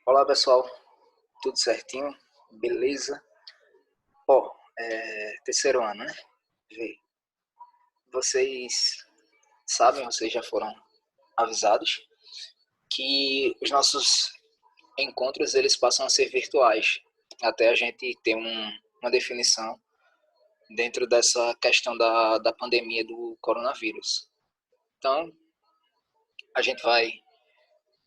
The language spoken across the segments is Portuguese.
Olá pessoal, tudo certinho? Beleza? Ó, terceiro ano, né? Vê, vocês sabem, vocês já foram avisados que os nossos encontros eles passam a ser virtuais, até a gente ter uma definição dentro dessa questão da pandemia do coronavírus. Então, a gente vai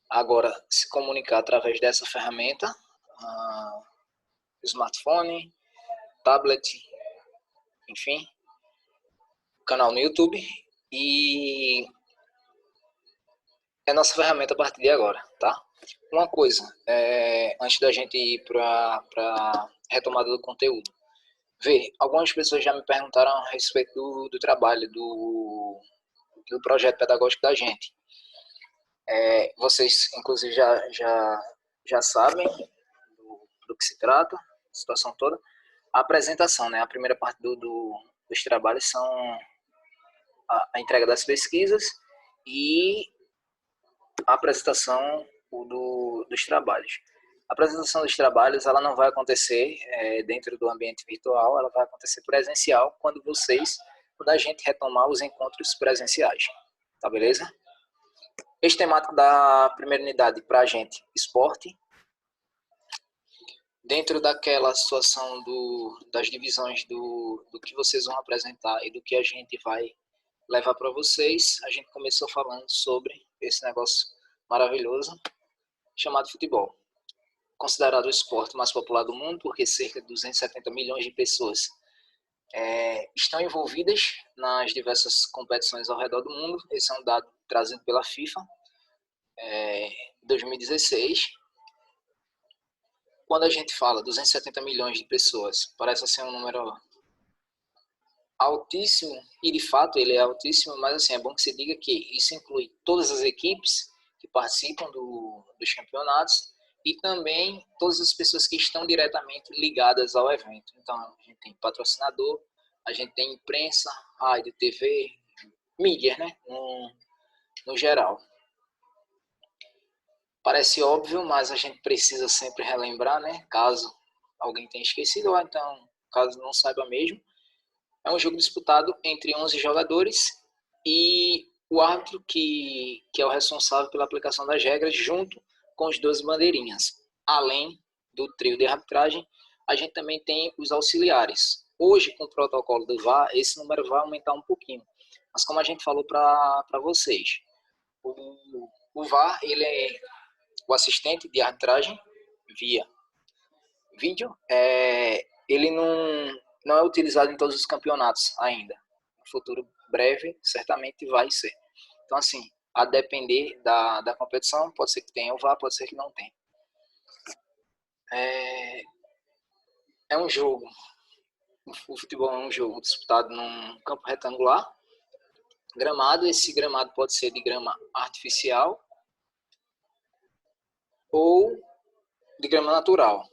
agora se comunicar através dessa ferramenta, smartphone, tablet, enfim, canal no YouTube, e é a nossa ferramenta a partir de agora, tá? Uma coisa, antes da gente ir para a retomada do conteúdo. Vê, algumas pessoas já me perguntaram a respeito do trabalho, do projeto pedagógico da gente. Vocês, inclusive, já sabem do que se trata, a situação toda. A apresentação, né? A primeira parte dos trabalhos são a entrega das pesquisas e a apresentação dos trabalhos. A apresentação dos trabalhos ela não vai acontecer dentro do ambiente virtual, ela vai acontecer presencial quando a gente retomar os encontros presenciais. Tá beleza? Esse temático da primeira unidade para a gente, esporte. Dentro daquela situação das divisões do que vocês vão apresentar e do que a gente vai levar para vocês, a gente começou falando sobre esse negócio maravilhoso chamado futebol. Considerado o esporte mais popular do mundo, porque cerca de 270 milhões de pessoas estão envolvidas nas diversas competições ao redor do mundo. Esse é um dado trazido pela FIFA em 2016. Quando a gente fala 270 milhões de pessoas, parece ser um número altíssimo, e de fato ele é altíssimo, mas assim, é bom que se diga que isso inclui todas as equipes que participam dos campeonatos e também todas as pessoas que estão diretamente ligadas ao evento. Então, a gente tem patrocinador, a gente tem imprensa, rádio, TV, mídia, né, no geral. Parece óbvio, mas a gente precisa sempre relembrar, né, caso alguém tenha esquecido, ou então, caso não saiba mesmo. É um jogo disputado entre 11 jogadores e o árbitro que é o responsável pela aplicação das regras junto com os 12 bandeirinhas. Além do trio de arbitragem, a gente também tem os auxiliares. Hoje, com o protocolo do VAR, esse número vai aumentar um pouquinho. Mas como a gente falou para vocês, o VAR ele é o assistente de arbitragem via vídeo. Ele não é utilizado em todos os campeonatos ainda. No futuro breve, certamente vai ser. Então, assim, a depender da competição, pode ser que tenha o VAR, pode ser que não tenha. É um jogo, o futebol é um jogo disputado num campo retangular, gramado. Esse gramado pode ser de grama artificial ou de grama natural.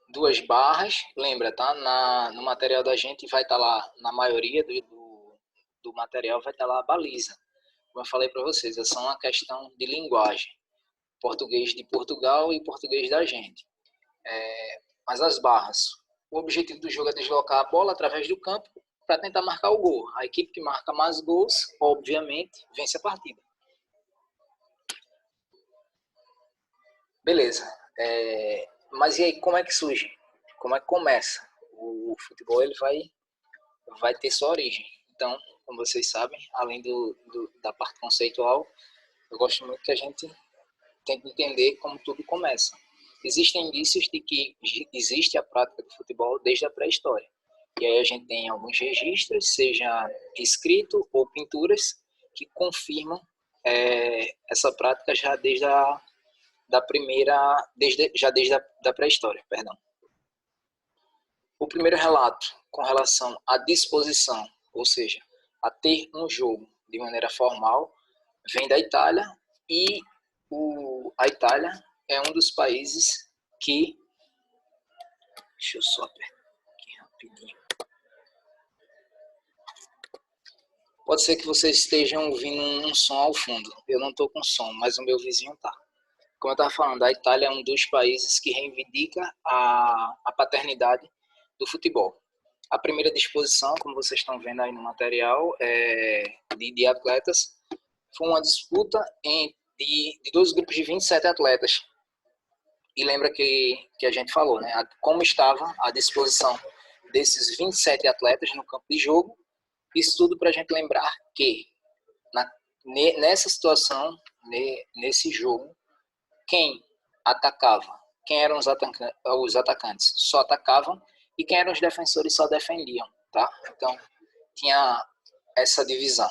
Duas barras, lembra, tá? No material da gente vai estar lá, na maioria do material vai estar lá a baliza. Como eu falei para vocês, é só uma questão de linguagem. Português de Portugal e português da gente. Mas as barras, o objetivo do jogo é deslocar a bola através do campo para tentar marcar o gol. A equipe que marca mais gols, obviamente, vence a partida. Beleza. Mas e aí, como é que surge? Como é que começa? O futebol ele vai ter sua origem. Então, como vocês sabem, além da parte conceitual, eu gosto muito que a gente tente entender como tudo começa. Existem indícios de que existe a prática do futebol desde a pré-história. E aí a gente tem alguns registros, seja escrito ou pinturas, que confirmam essa prática já desde a pré-história, perdão. O primeiro relato com relação à disposição, ou seja, a ter um jogo de maneira formal, vem da Itália, e a Itália é um dos países que... Deixa eu só apertar aqui rapidinho. Pode ser que vocês estejam ouvindo um som ao fundo. Eu não estou com som, mas o meu vizinho tá. como eu estava falando, a Itália é um dos países que reivindica a paternidade do futebol. A primeira disposição, como vocês estão vendo aí no material, de atletas, foi uma disputa de dois grupos de 27 atletas. E lembra que a gente falou, né? Como estava a disposição desses 27 atletas no campo de jogo. Isso tudo para a gente lembrar que nessa situação, nesse jogo, quem atacava, quem eram os atacantes só atacavam e quem eram os defensores só defendiam, tá? Então tinha essa divisão.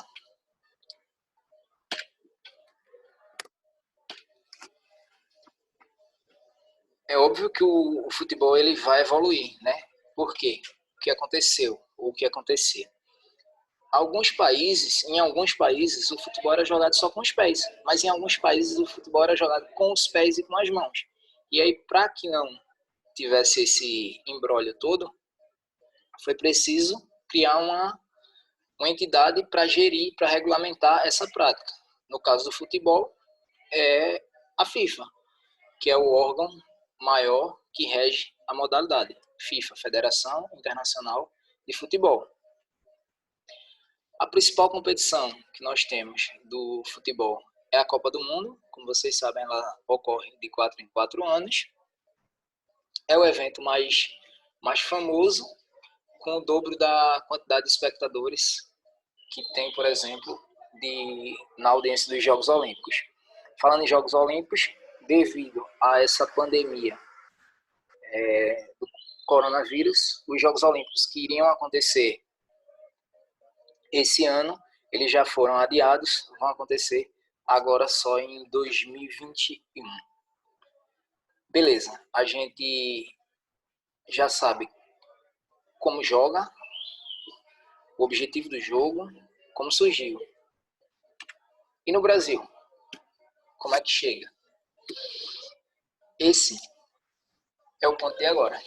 É óbvio que o futebol ele vai evoluir, né? Por quê? O que aconteceu? Ou o que acontecia? Em alguns países, o futebol era jogado só com os pés, mas em alguns países o futebol era jogado com os pés e com as mãos. E aí, para que não tivesse esse imbróglio todo, foi preciso criar uma entidade para gerir, para regulamentar essa prática. No caso do futebol, é a FIFA, que é o órgão maior que rege a modalidade. FIFA, Federação Internacional de Futebol. A principal competição que nós temos do futebol é a Copa do Mundo. Como vocês sabem, ela ocorre de 4 em 4 anos. É o evento mais famoso, com o dobro da quantidade de espectadores que tem, por exemplo, na audiência dos Jogos Olímpicos. Falando em Jogos Olímpicos, devido a essa pandemia do coronavírus, os Jogos Olímpicos que iriam acontecer esse ano, eles já foram adiados, vão acontecer agora só em 2021. Beleza, a gente já sabe como joga, o objetivo do jogo, como surgiu. E no Brasil, como é que chega? Esse é o ponto de agora.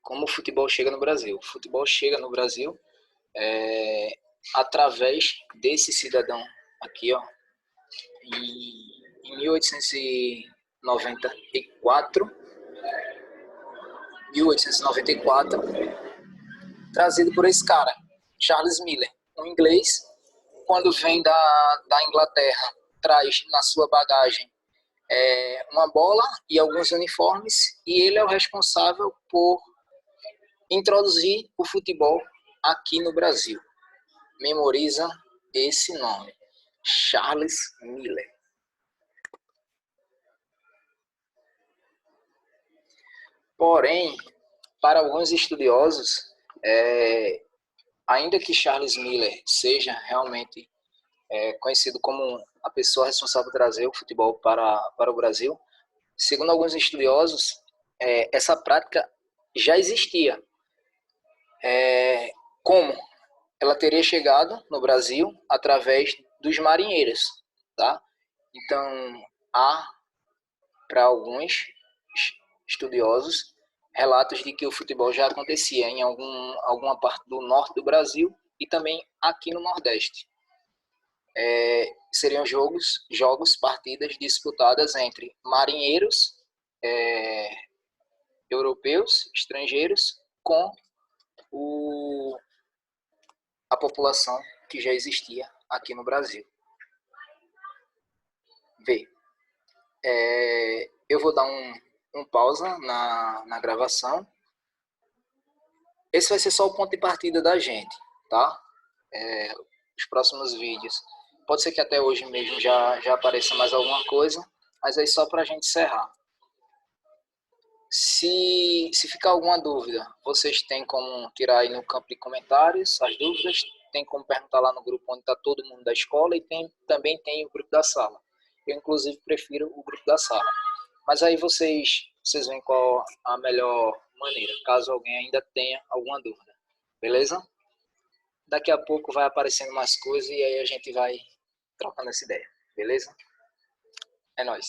Como o futebol chega no Brasil? O futebol chega no Brasil através desse cidadão aqui, ó, em 1894, trazido por esse cara, Charles Miller, um inglês, quando vem da Inglaterra, traz na sua bagagem uma bola e alguns uniformes, e ele é o responsável por introduzir o futebol aqui no Brasil. Memoriza esse nome, Charles Miller. Porém, para alguns estudiosos, ainda que Charles Miller seja realmente conhecido como a pessoa responsável por trazer o futebol para o Brasil, segundo alguns estudiosos, essa prática já existia. Como? Ela teria chegado no Brasil através dos marinheiros, tá? Então, há, para alguns estudiosos, relatos de que o futebol já acontecia em alguma parte do norte do Brasil e também aqui no Nordeste. Seriam jogos, partidas disputadas entre marinheiros europeus, estrangeiros, com a população que já existia aqui no Brasil. Vê, eu vou dar um pausa na gravação. Esse vai ser só o ponto de partida da gente, tá? Os próximos vídeos. Pode ser que até hoje mesmo já apareça mais alguma coisa, mas aí só para a gente encerrar. Se ficar alguma dúvida, vocês têm como tirar aí no campo de comentários as dúvidas, tem como perguntar lá no grupo onde está todo mundo da escola e também tem o grupo da sala. Eu, inclusive, prefiro o grupo da sala. Mas aí vocês veem qual a melhor maneira, caso alguém ainda tenha alguma dúvida. Beleza? Daqui a pouco vai aparecendo mais coisas e aí a gente vai trocando essa ideia. Beleza? É nóis.